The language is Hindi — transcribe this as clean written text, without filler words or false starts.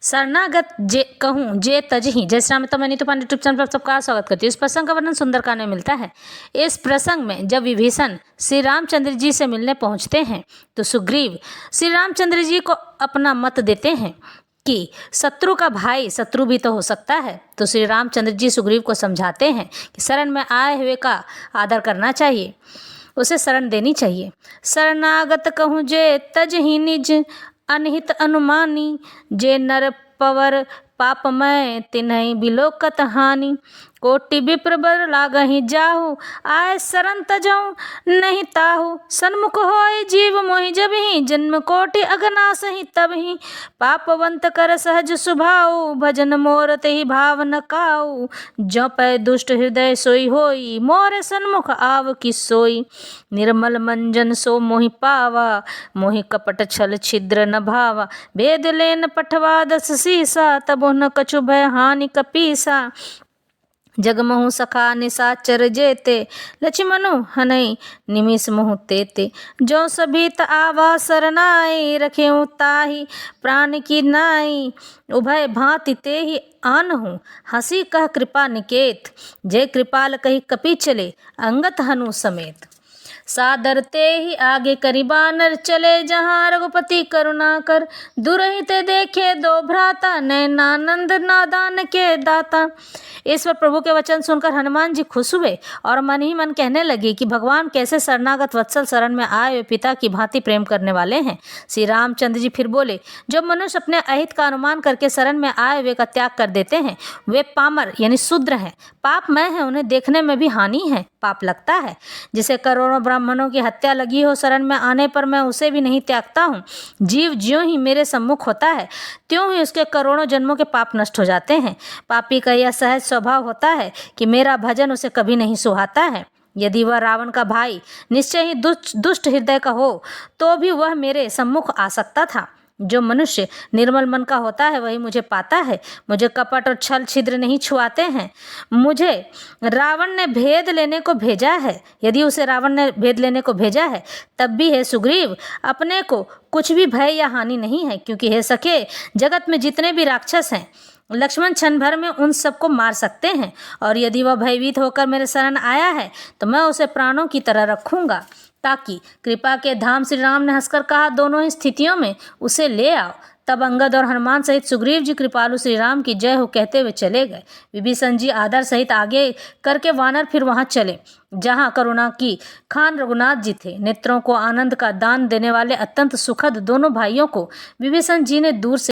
शरणागत जे कहूँ जे तजही। जय श्री राम। तो मैं नीतू पांडे यूट्यूब चैनल पर सबका स्वागत करती हूँ। इस प्रसंग का वर्णन सुंदरकांड में मिलता है। इस प्रसंग में जब विभीषण श्री रामचंद्र जी से मिलने पहुँचते हैं तो सुग्रीव श्री रामचंद्र जी को अपना मत देते हैं कि शत्रु का भाई शत्रु भी तो हो सकता है। तो श्री रामचंद्र जी सुग्रीव को समझाते हैं कि शरण में आए हुए का आदर करना चाहिए, उसे शरण देनी चाहिए। शरणागत कहूँ जे तजहि निज अनहित अनुमानी, जे नर पवर पापमय तिन्हि बिलोकत हानि। कोटि विप्र बर लागहि जाहु, आय शरण तजहु नहीं ताहु। सन्मुख होय जीव मोहि जबहि, जन्म कोटि अगनासहि तबहि। पापवंत कर सहज सुभाउ, भजन मोर तेहि भाव न काऊ। जो पै दुष्ट हृदय सोई होई, मोरे सन्मुख आव कि सोई। निर्मल मंजन सो मोहि पावा, मोहि कपट छल छिद्र न भावा। भेद लेन पठवा दस सीसा, तबो न कछु भय हानि कपीसा। जगमहु सखा निशाचर जेते, लक्ष्मणु हनई निमिष मुहु तेते। जो सभीत आवा सरनाई, रखेऊ ताहि प्राण की नाई। उभय भांति तेहि आनहु, हंसी कह कृपा निकेत। जे कृपाल कही कपि चले, अंगत हनु समेत। सादर ते ही आगे करी बानर चले, जहाँ रघुपति करुणा कर। दुरहित देखे दो भ्राता, नयनानंद नादान के दाता। ईश्वर प्रभु के वचन सुनकर हनुमान जी खुश हुए और मन ही मन कहने लगे कि भगवान कैसे शरणागत वत्सल शरण में आए हुए पिता की भांति प्रेम करने वाले हैं। श्री रामचंद्र जी फिर बोले, जो मनुष्य अपने अहित का अनुमान करके शरण में आए हुए का त्याग कर देते हैं, वे पामर यानी शूद्र हैं, पापमय हैं, उन्हें देखने में भी हानि है, पाप लगता है। जिसे करोड़ों ब्राह्मणों की हत्या लगी हो, शरण में आने पर मैं उसे भी नहीं त्यागता हूँ। जीव ज्यों ही मेरे सम्मुख होता है, त्यों ही उसके करोड़ों जन्मों के पाप नष्ट हो जाते हैं। पापी का यह सहज स्वभाव होता है कि मेरा भजन उसे कभी नहीं सुहाता है। यदि वह रावण का भाई निश्चय ही दुष्ट हृदय का हो, तो भी वह मेरे सम्मुख आ सकता था। जो मनुष्य निर्मल मन का होता है वही मुझे पाता है। मुझे कपट और छल छिद्र नहीं छुआते हैं। मुझे रावण ने भेद लेने को भेजा है। यदि उसे रावण ने भेद लेने को भेजा है, तब भी हे सुग्रीव, अपने को कुछ भी भय या हानि नहीं है, क्योंकि हे सखे, जगत में जितने भी राक्षस हैं, लक्ष्मण क्षण भर में उन सबको मार सकते हैं। और यदि वह भयभीत होकर मेरे शरण आया है, तो मैं उसे प्राणों की तरह रखूंगा। ताकि कृपा के धाम श्री राम ने हंसकर कहा, दोनों ही स्थितियों में उसे ले आओ। तब अंगद और हनुमान सहित सुग्रीव जी कृपालु श्री राम की जय हो कहते हुए चले गए। विभीषण जी आदर सहित आगे करके वानर फिर वहां चले जहां करुणा की खान रघुनाथ जी थे। नेत्रों को आनंद का दान देने वाले अत्यंत सुखद दोनों भाइयों को विभीषण जी ने दूर से